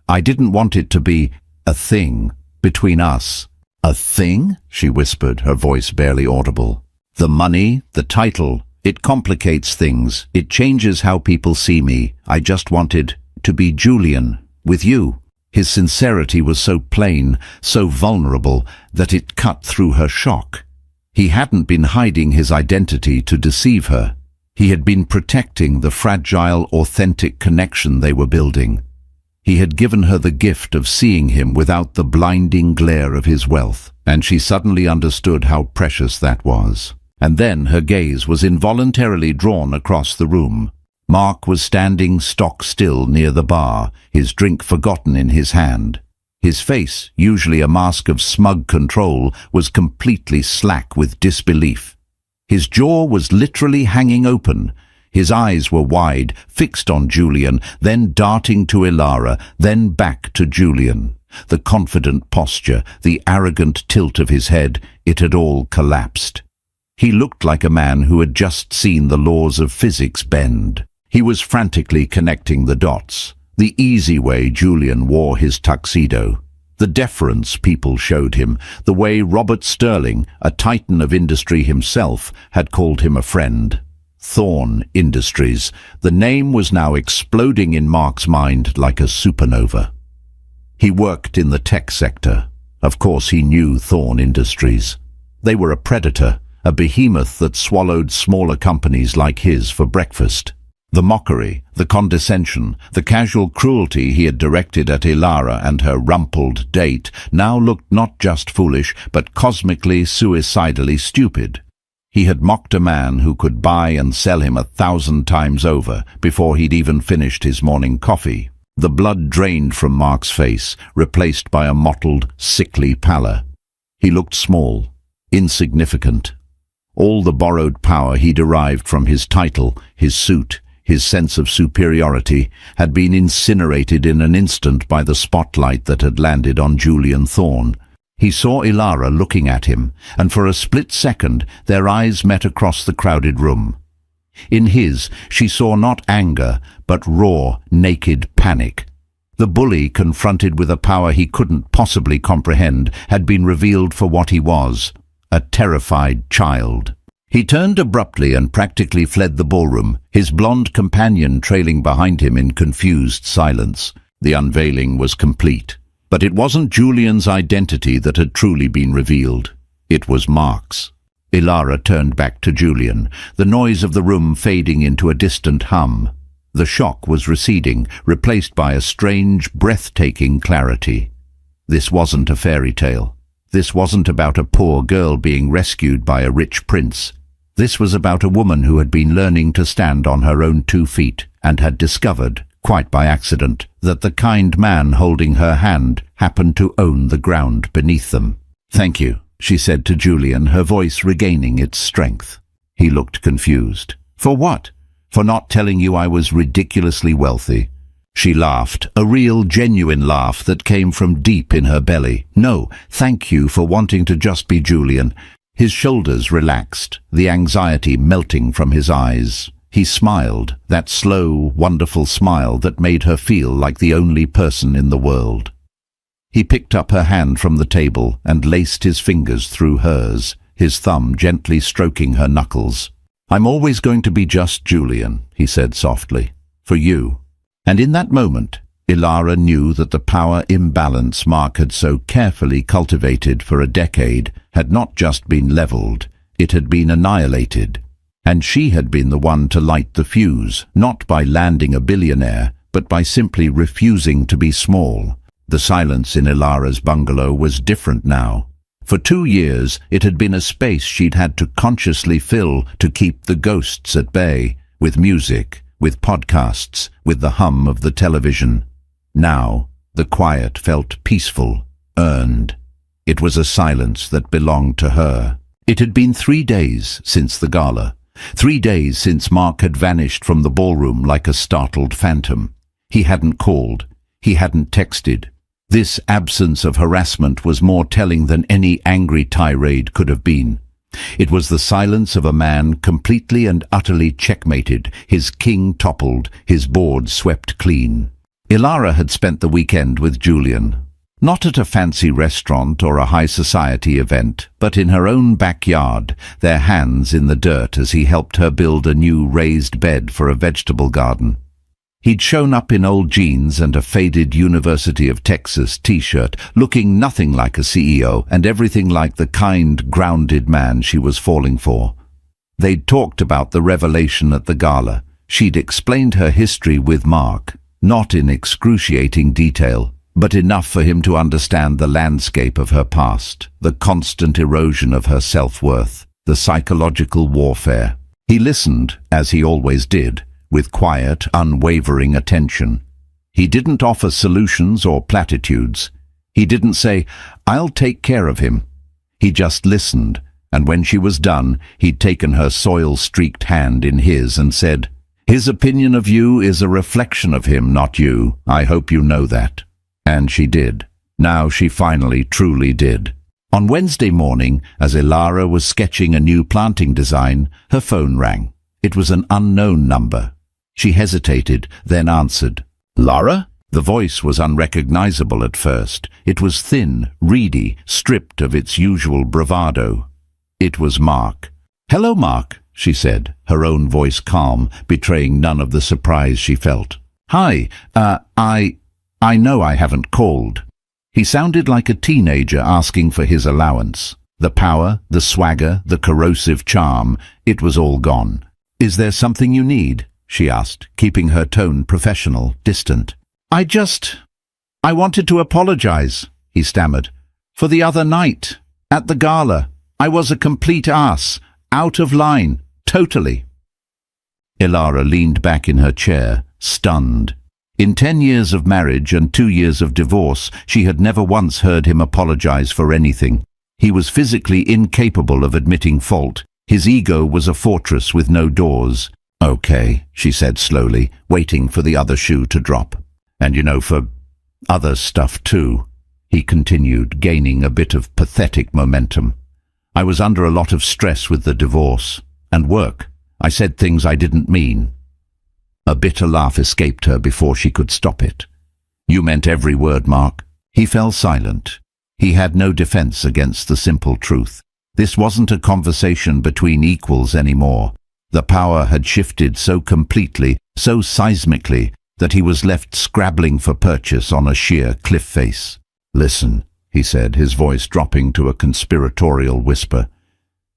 "I didn't want it to be a thing between us." "A thing?" she whispered, her voice barely audible. "The money, the title, it complicates things. It changes how people see me. I just wanted to be Julian, with you." His sincerity was so plain, so vulnerable, that it cut through her shock. He hadn't been hiding his identity to deceive her. He had been protecting the fragile, authentic connection they were building. He had given her the gift of seeing him without the blinding glare of his wealth, and she suddenly understood how precious that was. And then her gaze was involuntarily drawn across the room. Mark was standing stock still near the bar, his drink forgotten in his hand. His face, usually a mask of smug control, was completely slack with disbelief. His jaw was literally hanging open. His eyes were wide, fixed on Julian, then darting to Ilara, then back to Julian. The confident posture, the arrogant tilt of his head, it had all collapsed. He looked like a man who had just seen the laws of physics bend. He was frantically connecting the dots. The easy way Julian wore his tuxedo. The deference people showed him. The way Robert Sterling, a titan of industry himself, had called him a friend. Thorn Industries. The name was now exploding in Mark's mind like a supernova. He worked in the tech sector. Of course he knew Thorn Industries. They were a predator, a behemoth that swallowed smaller companies like his for breakfast. The mockery, the condescension, the casual cruelty he had directed at Ilara and her rumpled date now looked not just foolish, but cosmically, suicidally stupid. He had mocked a man who could buy and sell him 1,000 times over before he'd even finished his morning coffee. The blood drained from Mark's face, replaced by a mottled, sickly pallor. He looked small, insignificant. All the borrowed power he derived from his title, his suit, his sense of superiority, had been incinerated in an instant by the spotlight that had landed on Julian Thorn. He saw Ilara looking at him, and for a split second their eyes met across the crowded room. In his, she saw not anger, but raw, naked panic. The bully, confronted with a power he couldn't possibly comprehend, had been revealed for what he was, a terrified child. He turned abruptly and practically fled the ballroom, his blonde companion trailing behind him in confused silence. The unveiling was complete. But it wasn't Julian's identity that had truly been revealed. It was Mark's. Ilara turned back to Julian, the noise of the room fading into a distant hum. The shock was receding, replaced by a strange, breathtaking clarity. This wasn't a fairy tale. This wasn't about a poor girl being rescued by a rich prince. This was about a woman who had been learning to stand on her own 2 feet and had discovered, quite by accident, that the kind man holding her hand happened to own the ground beneath them. "Thank you," she said to Julian, her voice regaining its strength. He looked confused. "For what? For not telling you I was ridiculously wealthy?" She laughed, a real, genuine laugh that came from deep in her belly. "No, thank you for wanting to just be Julian." His shoulders relaxed, the anxiety melting from his eyes. He smiled, that slow, wonderful smile that made her feel like the only person in the world. He picked up her hand from the table and laced his fingers through hers, his thumb gently stroking her knuckles. "I'm always going to be just Julian," he said softly, "for you." And in that moment, Ilara knew that the power imbalance Mark had so carefully cultivated for a decade had not just been leveled, it had been annihilated. And she had been the one to light the fuse, not by landing a billionaire, but by simply refusing to be small. The silence in Ilara's bungalow was different now. For 2 years, it had been a space she'd had to consciously fill to keep the ghosts at bay, with music, with podcasts, with the hum of the television. Now, the quiet felt peaceful, earned. It was a silence that belonged to her. It had been 3 days since the gala. 3 days since Mark had vanished from the ballroom like a startled phantom. He hadn't called. He hadn't texted. This absence of harassment was more telling than any angry tirade could have been. It was the silence of a man completely and utterly checkmated, his king toppled, his board swept clean. Ilara had spent the weekend with Julian. Not at a fancy restaurant or a high society event, but in her own backyard, their hands in the dirt as he helped her build a new raised bed for a vegetable garden. He'd shown up in old jeans and a faded University of Texas t-shirt, looking nothing like a CEO and everything like the kind, grounded man she was falling for. They'd talked about the revelation at the gala. She'd explained her history with Mark, not in excruciating detail, but enough for him to understand the landscape of her past, the constant erosion of her self-worth, the psychological warfare. He listened, as he always did, with quiet, unwavering attention. He didn't offer solutions or platitudes. He didn't say, "I'll take care of him." He just listened, and when she was done, he'd taken her soil-streaked hand in his and said, "His opinion of you is a reflection of him, not you. I hope you know that." And she did. Now she finally truly did. On Wednesday morning, as Ilara was sketching a new planting design, her phone rang. It was an unknown number. She hesitated, then answered. "Lara?" The voice was unrecognizable at first. It was thin, reedy, stripped of its usual bravado. It was Mark. "Hello, Mark," she said, her own voice calm, betraying none of the surprise she felt. "Hi, I know I haven't called." He sounded like a teenager asking for his allowance. The power, the swagger, the corrosive charm, it was all gone. "Is there something you need?" she asked, keeping her tone professional, distant. I wanted to apologize," he stammered. "For the other night, at the gala. I was a complete ass, out of line, totally." Ilara leaned back in her chair, stunned. In 10 years of marriage and 2 years of divorce, she had never once heard him apologize for anything. He was physically incapable of admitting fault. His ego was a fortress with no doors. "Okay," she said slowly, waiting for the other shoe to drop. "And for other stuff too," he continued, gaining a bit of pathetic momentum. "I was under a lot of stress with the divorce. And work. I said things I didn't mean." A bitter laugh escaped her before she could stop it. "You meant every word, Mark." He fell silent. He had no defense against the simple truth. This wasn't a conversation between equals anymore. The power had shifted so completely, so seismically, that he was left scrabbling for purchase on a sheer cliff face. "Listen," he said, his voice dropping to a conspiratorial whisper.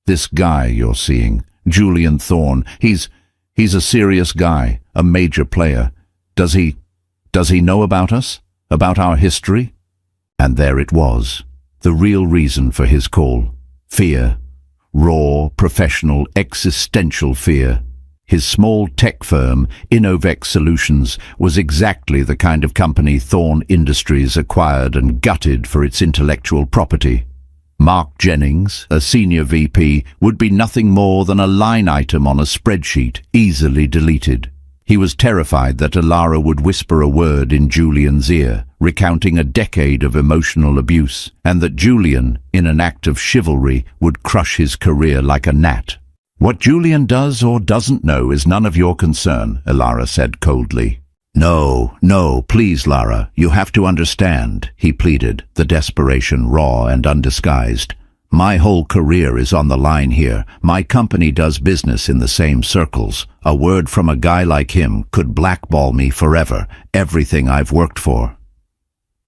"This guy you're seeing, Julian Thorne, he's a serious guy, a major player. Does he know about us? About our history?" And there it was, the real reason for his call. Fear. Raw, professional, existential fear. His small tech firm, Innovex Solutions, was exactly the kind of company Thorne Industries acquired and gutted for its intellectual property. Mark Jennings, a senior VP, would be nothing more than a line item on a spreadsheet, easily deleted. He was terrified that Ilara would whisper a word in Julian's ear, recounting a decade of emotional abuse, and that Julian, in an act of chivalry, would crush his career like a gnat. "What Julian does or doesn't know is none of your concern," Ilara said coldly. No, please, Lara, you have to understand," he pleaded, the desperation raw and undisguised. "My whole career is on the line here. My company does business in the same circles. A word from a guy like him could blackball me forever, everything I've worked for."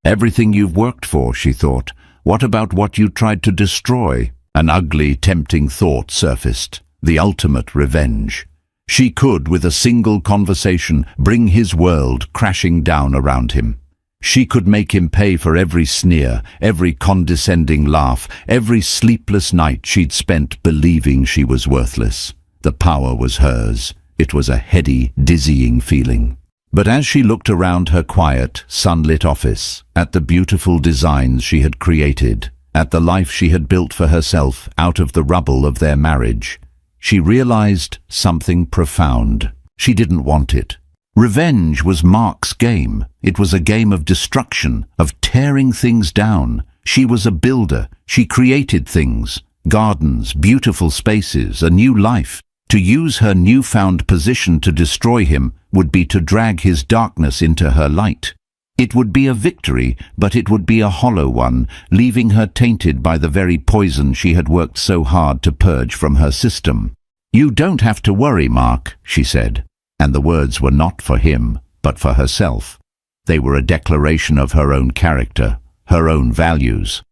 "Everything you've worked for," she thought. "What about what you tried to destroy?" An ugly, tempting thought surfaced. The ultimate revenge. She could, with a single conversation, bring his world crashing down around him. She could make him pay for every sneer, every condescending laugh, every sleepless night she'd spent believing she was worthless. The power was hers. It was a heady, dizzying feeling. But as she looked around her quiet, sunlit office, at the beautiful designs she had created, at the life she had built for herself out of the rubble of their marriage, she realized something profound. She didn't want it. Revenge was Mark's game. It was a game of destruction, of tearing things down. She was a builder. She created things, gardens, beautiful spaces, a new life. To use her newfound position to destroy him would be to drag his darkness into her light. It would be a victory, but it would be a hollow one, leaving her tainted by the very poison she had worked so hard to purge from her system. "You don't have to worry, Mark," she said, and the words were not for him, but for herself. They were a declaration of her own character, her own values.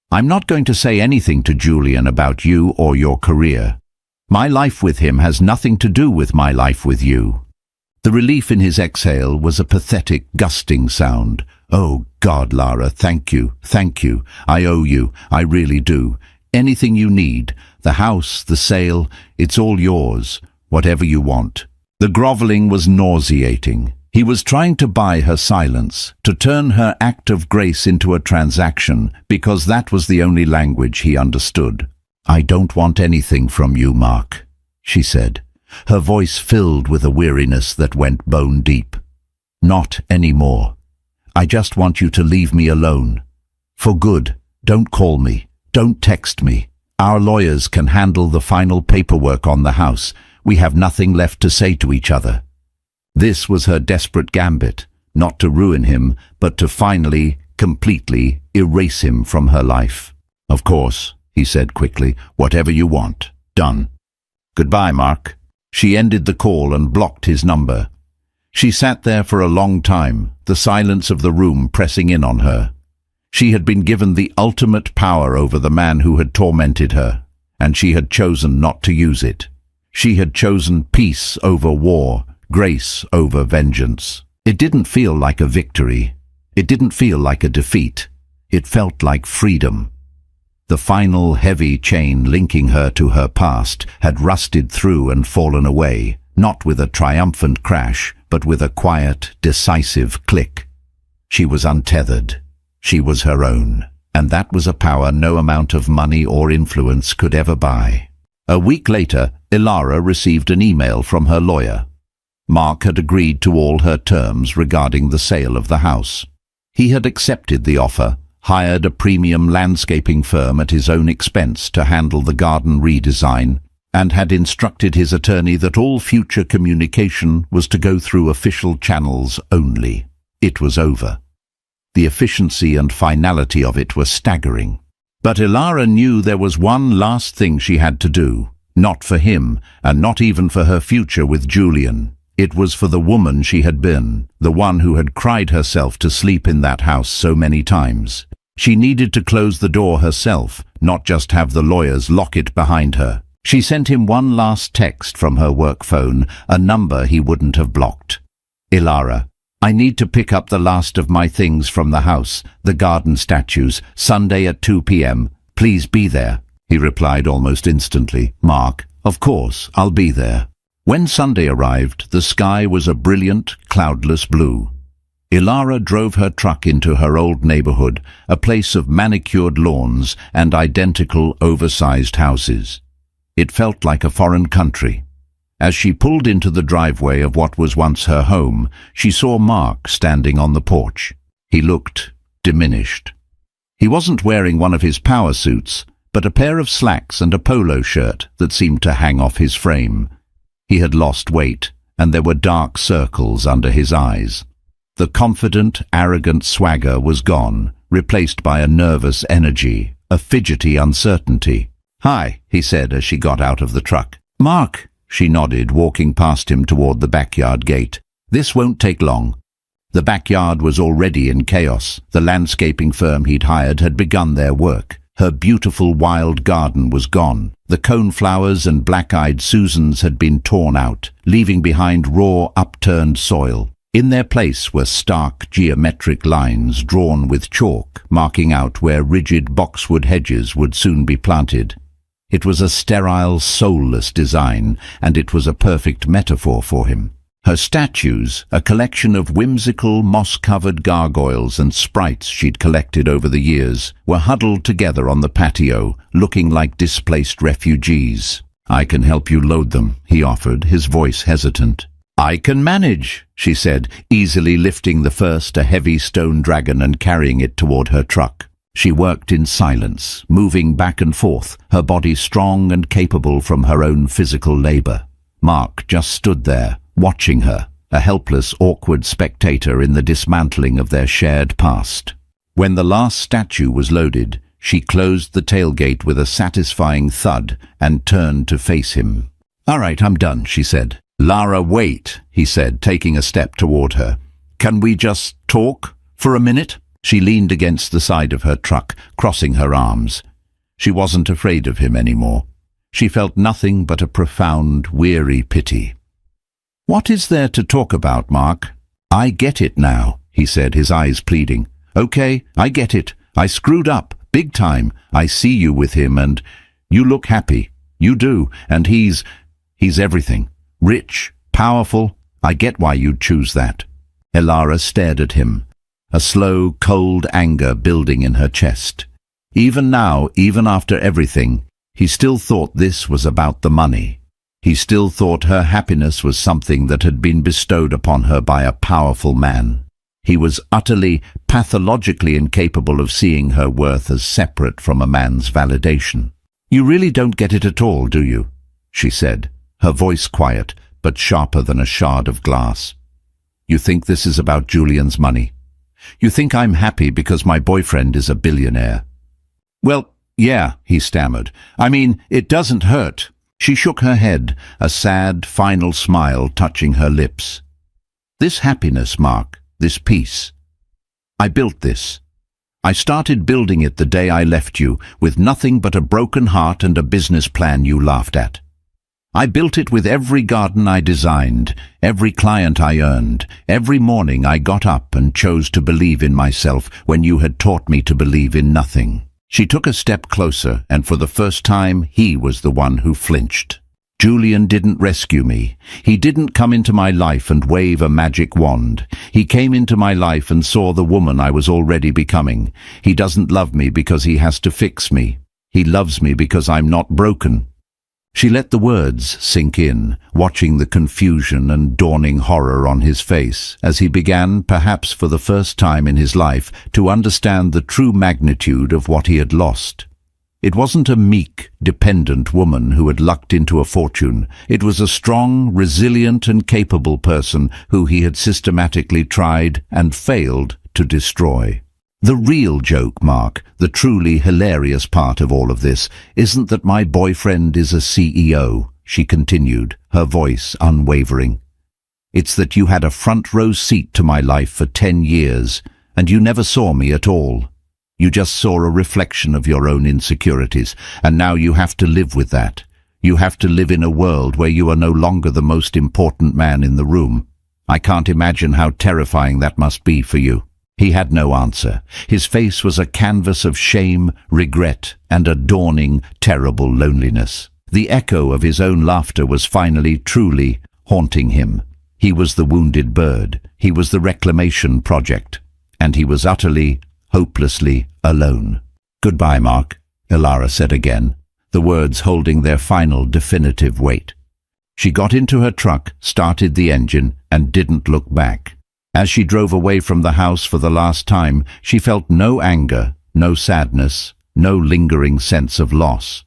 "I'm not going to say anything to Julian about you or your career. My life with him has nothing to do with my life with you." The relief in his exhale was a pathetic, gusting sound. "Oh, God, Lara, thank you. I owe you, I really do. Anything you need, the house, the sale, it's all yours, whatever you want." The groveling was nauseating. He was trying to buy her silence, to turn her act of grace into a transaction, because that was the only language he understood. "I don't want anything from you, Mark," she said, her voice filled with a weariness that went bone deep. "Not anymore. I just want you to leave me alone. For good. Don't call me. Don't text me. Our lawyers can handle the final paperwork on the house. We have nothing left to say to each other." This was her desperate gambit, not to ruin him, but to finally, completely erase him from her life. "Of course," he said quickly, "whatever you want. Done. Goodbye, Mark." She ended the call and blocked his number. She sat there for a long time, the silence of the room pressing in on her. She had been given the ultimate power over the man who had tormented her, and she had chosen not to use it. She had chosen peace over war, grace over vengeance. It didn't feel like a victory. It didn't feel like a defeat. It felt like freedom. The final heavy chain linking her to her past had rusted through and fallen away, not with a triumphant crash, but with a quiet, decisive click. She was untethered. She was her own, and that was a power no amount of money or influence could ever buy. A week later, Ilara received an email from her lawyer. Mark had agreed to all her terms regarding the sale of the house. He had accepted the offer, hired a premium landscaping firm at his own expense to handle the garden redesign, and had instructed his attorney that all future communication was to go through official channels only. It was over. The efficiency and finality of it were staggering. But Ilara knew there was one last thing she had to do, not for him, and not even for her future with Julian. It was for the woman she had been, the one who had cried herself to sleep in that house so many times. She needed to close the door herself, not just have the lawyers lock it behind her. She sent him one last text from her work phone, a number he wouldn't have blocked. "Ilara, I need to pick up the last of my things from the house, the garden statues, Sunday at 2 p.m. Please be there." he replied almost instantly. "Mark, of course, I'll be there." When Sunday arrived, the sky was a brilliant, cloudless blue. Ilara drove her truck into her old neighborhood, a place of manicured lawns and identical oversized houses. It felt like a foreign country. As she pulled into the driveway of what was once her home, she saw Mark standing on the porch. He looked diminished. He wasn't wearing one of his power suits, but a pair of slacks and a polo shirt that seemed to hang off his frame. He had lost weight, and there were dark circles under his eyes. The confident, arrogant swagger was gone, replaced by a nervous energy, a fidgety uncertainty. "Hi," he said as she got out of the truck. "Mark," she nodded, walking past him toward the backyard gate. "This won't take long." The backyard was already in chaos. The landscaping firm he'd hired had begun their work. Her beautiful wild garden was gone. The coneflowers and black-eyed Susans had been torn out, leaving behind raw, upturned soil. In their place were stark geometric lines drawn with chalk, marking out where rigid boxwood hedges would soon be planted. It was a sterile, soulless design, and it was a perfect metaphor for him. Her statues, a collection of whimsical, moss-covered gargoyles and sprites she'd collected over the years, were huddled together on the patio, looking like displaced refugees. "I can help you load them," he offered, his voice hesitant. "I can manage," she said, easily lifting the first, a heavy stone dragon, and carrying it toward her truck. She worked in silence, moving back and forth, her body strong and capable from her own physical labor. Mark just stood there, watching her, a helpless, awkward spectator in the dismantling of their shared past. When the last statue was loaded, she closed the tailgate with a satisfying thud and turned to face him. "All right, I'm done," she said. "Lara, wait," he said, taking a step toward her. "Can we just talk for a minute?" She leaned against the side of her truck, crossing her arms. She wasn't afraid of him anymore. She felt nothing but a profound, weary pity. "What is there to talk about, Mark?" "I get it now," he said, his eyes pleading. "Okay, I get it. I screwed up, big time. I see you with him, and you look happy. You do, and he's everything. Rich, powerful. I get why you'd choose that." Ilara stared at him, a slow, cold anger building in her chest. Even now, even after everything, he still thought this was about the money. He still thought her happiness was something that had been bestowed upon her by a powerful man. He was utterly, pathologically incapable of seeing her worth as separate from a man's validation. "You really don't get it at all, do you?" she said, her voice quiet, but sharper than a shard of glass. "You think this is about Julian's money? You think I'm happy because my boyfriend is a billionaire?" "Well, yeah," he stammered. "I mean, it doesn't hurt." She shook her head, a sad, final smile touching her lips. "This happiness, Mark, this peace. I built this. I started building it the day I left you, with nothing but a broken heart and a business plan you laughed at. I built it with every garden I designed, every client I earned, every morning I got up and chose to believe in myself when you had taught me to believe in nothing." She took a step closer, and for the first time he was the one who flinched. "Julian didn't rescue me. He didn't come into my life and wave a magic wand. He came into my life and saw the woman I was already becoming. He doesn't love me because he has to fix me. He loves me because I'm not broken." She let the words sink in, watching the confusion and dawning horror on his face, as he began, perhaps for the first time in his life, to understand the true magnitude of what he had lost. It wasn't a meek, dependent woman who had lucked into a fortune. It was a strong, resilient and capable person who he had systematically tried and failed to destroy. "The real joke, Mark, the truly hilarious part of all of this, isn't that my boyfriend is a CEO," she continued, her voice unwavering. "It's that you had a front-row seat to my life for 10 years, and you never saw me at all. You just saw a reflection of your own insecurities, and now you have to live with that. You have to live in a world where you are no longer the most important man in the room. I can't imagine how terrifying that must be for you." He had no answer. His face was a canvas of shame, regret, and a dawning, terrible loneliness. The echo of his own laughter was finally, truly haunting him. He was the wounded bird. He was the reclamation project. And he was utterly, hopelessly alone. "Goodbye, Mark," Ilara said again, the words holding their final definitive weight. She got into her truck, started the engine, and didn't look back. As she drove away from the house for the last time, she felt no anger, no sadness, no lingering sense of loss.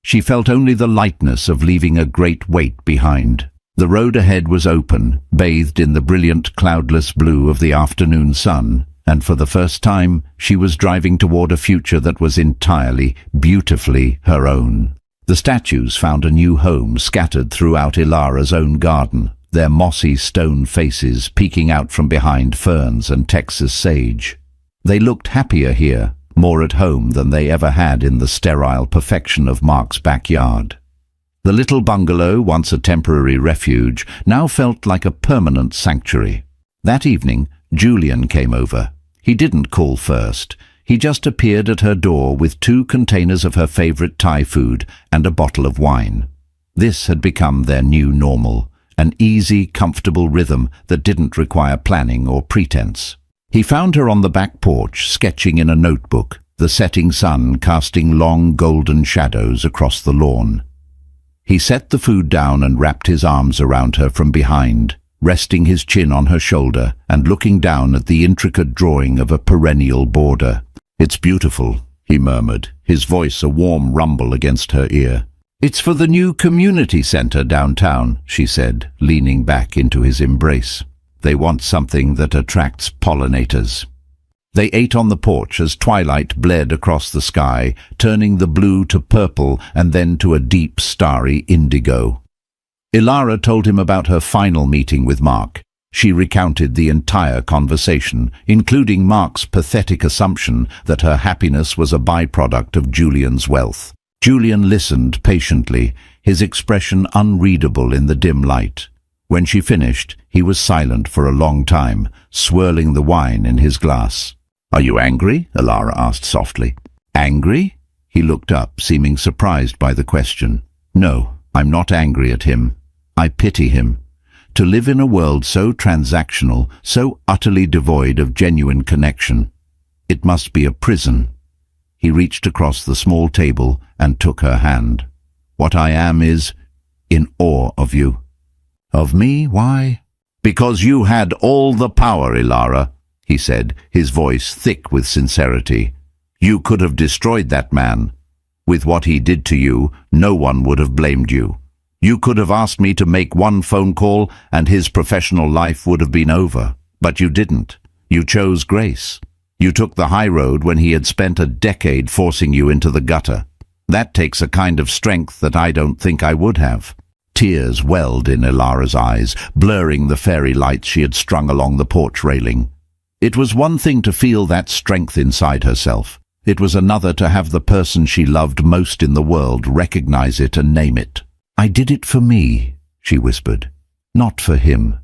She felt only the lightness of leaving a great weight behind. The road ahead was open, bathed in the brilliant cloudless blue of the afternoon sun, and for the first time she was driving toward a future that was entirely, beautifully her own. The statues found a new home scattered throughout Ilara's own garden, their mossy stone faces peeking out from behind ferns and Texas sage. They looked happier here, more at home than they ever had in the sterile perfection of Mark's backyard. The little bungalow, once a temporary refuge, now felt like a permanent sanctuary. That evening, Julian came over. He didn't call first. He just appeared at her door with 2 containers of her favorite Thai food and a bottle of wine. This had become their new normal, an easy, comfortable rhythm that didn't require planning or pretense. He found her on the back porch, sketching in a notebook, the setting sun casting long golden shadows across the lawn. He set the food down and wrapped his arms around her from behind, resting his chin on her shoulder and looking down at the intricate drawing of a perennial border. "It's beautiful," he murmured, his voice a warm rumble against her ear. "It's for the new community center downtown," she said, leaning back into his embrace. "They want something that attracts pollinators." They ate on the porch as twilight bled across the sky, turning the blue to purple and then to a deep, starry indigo. Ilara told him about her final meeting with Mark. She recounted the entire conversation, including Mark's pathetic assumption that her happiness was a byproduct of Julian's wealth. Julian listened patiently, his expression unreadable in the dim light. When she finished, he was silent for a long time, swirling the wine in his glass. "Are you angry?" Ilara asked softly. "Angry?" He looked up, seeming surprised by the question. "No, I'm not angry at him. I pity him. To live in a world so transactional, so utterly devoid of genuine connection. It must be a prison." He reached across the small table and took her hand. "What I am is in awe of you." "Of me? Why?" "Because you had all the power, Ilara," he said, his voice thick with sincerity. "You could have destroyed that man. With what he did to you, no one would have blamed you. You could have asked me to make one phone call and his professional life would have been over. But you didn't. You chose grace. You took the high road when he had spent a decade forcing you into the gutter. That takes a kind of strength that I don't think I would have." Tears welled in Ilara's eyes, blurring the fairy lights she had strung along the porch railing. It was one thing to feel that strength inside herself. It was another to have the person she loved most in the world recognize it and name it. "I did it for me," she whispered, "not for him.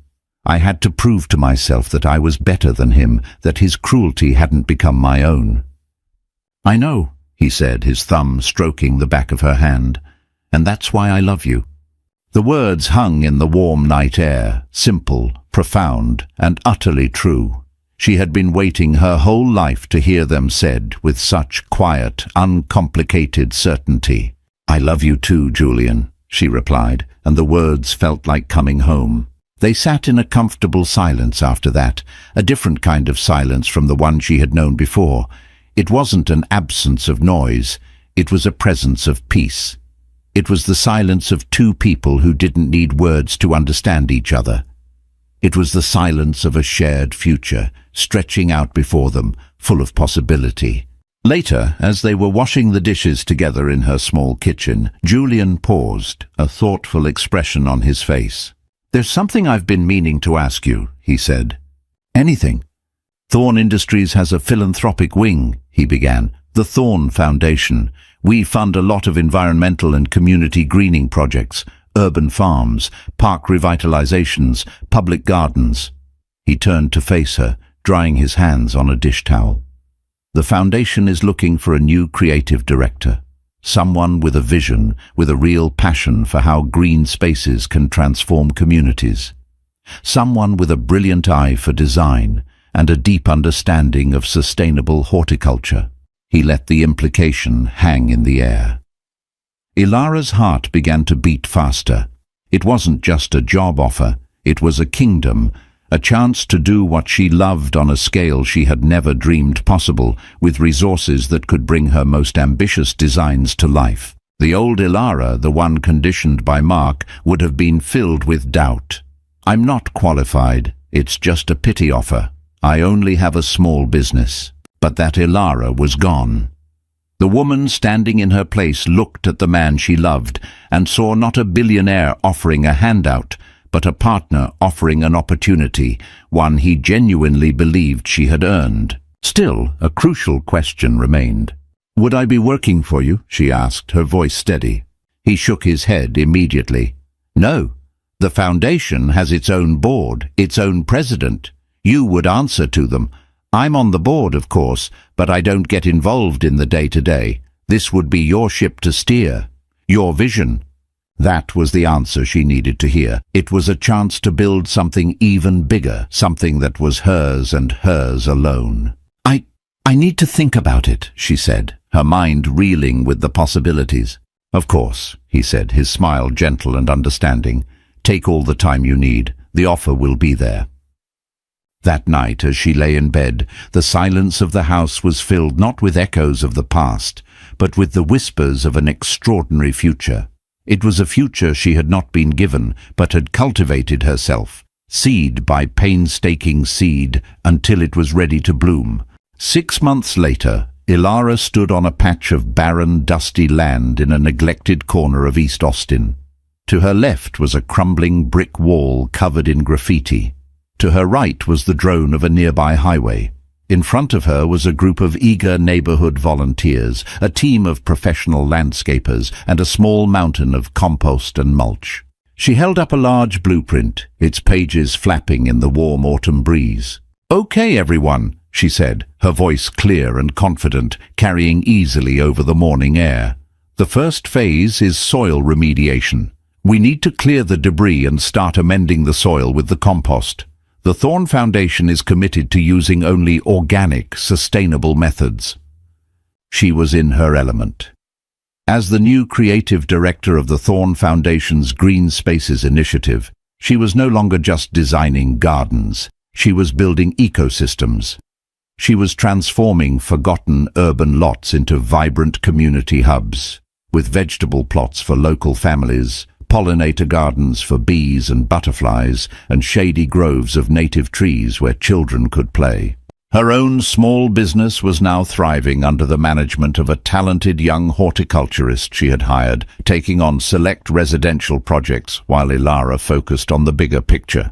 I had to prove to myself that I was better than him, that his cruelty hadn't become my own." "I know," he said, his thumb stroking the back of her hand, "and that's why I love you." The words hung in the warm night air, simple, profound, and utterly true. She had been waiting her whole life to hear them said with such quiet, uncomplicated certainty. "I love you too, Julian," she replied, and the words felt like coming home. They sat in a comfortable silence after that, a different kind of silence from the one she had known before. It wasn't an absence of noise, it was a presence of peace. It was the silence of 2 people who didn't need words to understand each other. It was the silence of a shared future, stretching out before them, full of possibility. Later, as they were washing the dishes together in her small kitchen, Julian paused, a thoughtful expression on his face. "There's something I've been meaning to ask you," he said. "Anything?" "Thorn Industries has a philanthropic wing," he began, "the Thorn Foundation. We fund a lot of environmental and community greening projects, urban farms, park revitalizations, public gardens." He turned to face her, drying his hands on a dish towel. The foundation is looking for a new creative director. Someone with a vision, with a real passion for how green spaces can transform communities. Someone with a brilliant eye for design and a deep understanding of sustainable horticulture. He let the implication hang in the air. Ilara's heart began to beat faster. It wasn't just a job offer, it was a kingdom, a chance to do what she loved on a scale she had never dreamed possible, with resources that could bring her most ambitious designs to life. The old Ilara, the one conditioned by Mark, would have been filled with doubt. "I'm not qualified. It's just a pity offer. I only have a small business." But that Ilara was gone. The woman standing in her place looked at the man she loved and saw not a billionaire offering a handout, but a partner offering an opportunity, one he genuinely believed she had earned. Still, a crucial question remained. "Would I be working for you?" she asked, her voice steady. He shook his head immediately. "No. The foundation has its own board, its own president. You would answer to them. I'm on the board, of course, but I don't get involved in the day-to-day. This would be your ship to steer, your vision." That was the answer she needed to hear. It was a chance to build something even bigger, something that was hers and hers alone. I need to think about it," she said, her mind reeling with the possibilities. "Of course," he said, his smile gentle and understanding. "Take all the time you need. The offer will be there." That night, as she lay in bed, the silence of the house was filled not with echoes of the past, but with the whispers of an extraordinary future. It was a future she had not been given, but had cultivated herself, seed by painstaking seed, until it was ready to bloom. 6 months later, Ilara stood on a patch of barren, dusty land in a neglected corner of East Austin. To her left was a crumbling brick wall covered in graffiti. To her right was the drone of a nearby highway. In front of her was a group of eager neighborhood volunteers, a team of professional landscapers, and a small mountain of compost and mulch. She held up a large blueprint, its pages flapping in the warm autumn breeze. "Okay, everyone," she said, her voice clear and confident, carrying easily over the morning air. "The first phase is soil remediation. We need to clear the debris and start amending the soil with the compost. The Thorn Foundation is committed to using only organic, sustainable methods." She was in her element. As the new creative director of the Thorn Foundation's Green Spaces initiative, she was no longer just designing gardens. She was building ecosystems. She was transforming forgotten urban lots into vibrant community hubs, with vegetable plots for local families, pollinator gardens for bees and butterflies, and shady groves of native trees where children could play. Her own small business was now thriving under the management of a talented young horticulturist she had hired, taking on select residential projects while Ilara focused on the bigger picture.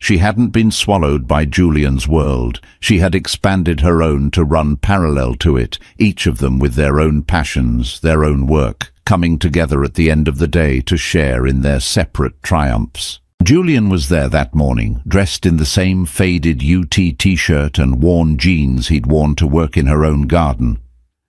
She hadn't been swallowed by Julian's world. She had expanded her own to run parallel to it, each of them with their own passions, their own work, coming together at the end of the day to share in their separate triumphs. Julian was there that morning, dressed in the same faded UT t-shirt and worn jeans he'd worn to work in her own garden.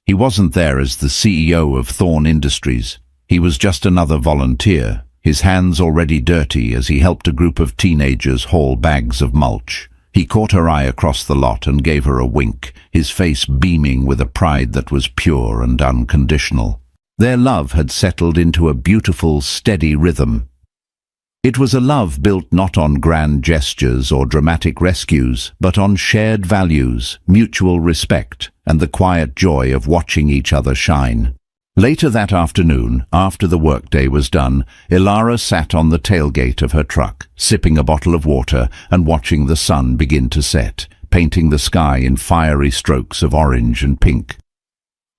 He wasn't there as the CEO of Thorn Industries. He was just another volunteer, his hands already dirty as he helped a group of teenagers haul bags of mulch. He caught her eye across the lot and gave her a wink, his face beaming with a pride that was pure and unconditional. Their love had settled into a beautiful, steady rhythm. It was a love built not on grand gestures or dramatic rescues, but on shared values, mutual respect, and the quiet joy of watching each other shine. Later that afternoon, after the workday was done, Ilara sat on the tailgate of her truck, sipping a bottle of water and watching the sun begin to set, painting the sky in fiery strokes of orange and pink.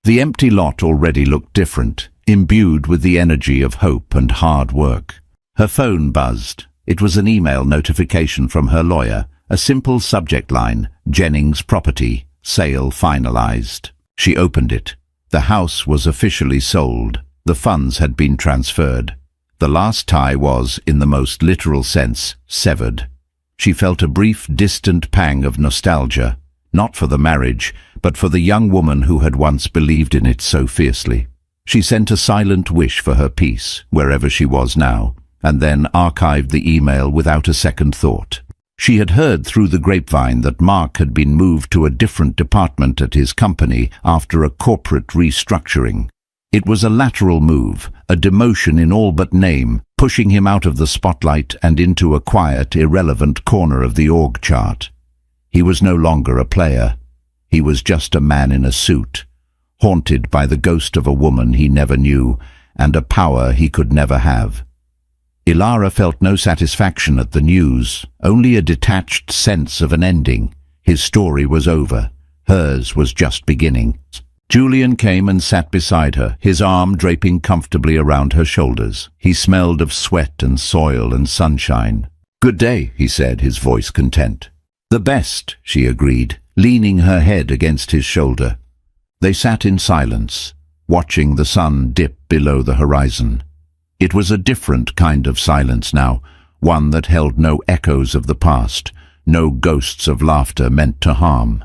The empty lot already looked different, imbued with the energy of hope and hard work. Her phone buzzed. It was an email notification from her lawyer, a simple subject line, "Jennings Property, sale finalized." She opened it. The house was officially sold. The funds had been transferred. The last tie was, in the most literal sense, severed. She felt a brief, distant pang of nostalgia, not for the marriage, but for the young woman who had once believed in it so fiercely. She sent a silent wish for her peace, wherever she was now, and then archived the email without a second thought. She had heard through the grapevine that Mark had been moved to a different department at his company after a corporate restructuring. It was a lateral move, a demotion in all but name, pushing him out of the spotlight and into a quiet, irrelevant corner of the org chart. He was no longer a player. He was just a man in a suit, haunted by the ghost of a woman he never knew and a power he could never have. Ilara felt no satisfaction at the news, only a detached sense of an ending. His story was over. Hers was just beginning. Julian came and sat beside her, his arm draping comfortably around her shoulders. He smelled of sweat and soil and sunshine. "Good day," he said, his voice content. "The best," she agreed, leaning her head against his shoulder. They sat in silence, watching the sun dip below the horizon. It was a different kind of silence now, one that held no echoes of the past, no ghosts of laughter meant to harm.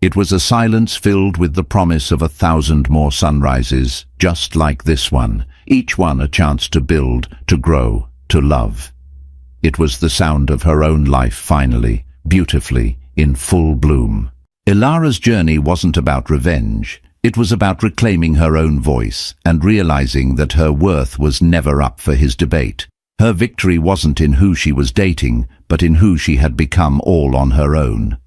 It was a silence filled with the promise of 1,000 more sunrises, just like this one, each one a chance to build, to grow, to love. It was the sound of her own life finally, beautifully, in full bloom. Ilara's journey wasn't about revenge. It was about reclaiming her own voice and realizing that her worth was never up for his debate. Her victory wasn't in who she was dating, but in who she had become all on her own.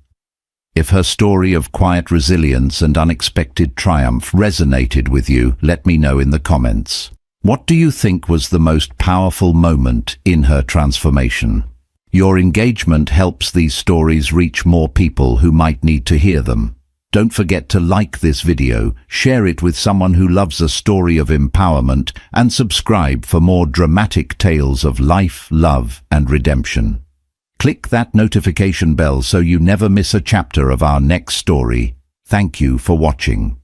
If her story of quiet resilience and unexpected triumph resonated with you, let me know in the comments. What do you think was the most powerful moment in her transformation? Your engagement helps these stories reach more people who might need to hear them. Don't forget to like this video, share it with someone who loves a story of empowerment, and subscribe for more dramatic tales of life, love, and redemption. Click that notification bell so you never miss a chapter of our next story. Thank you for watching.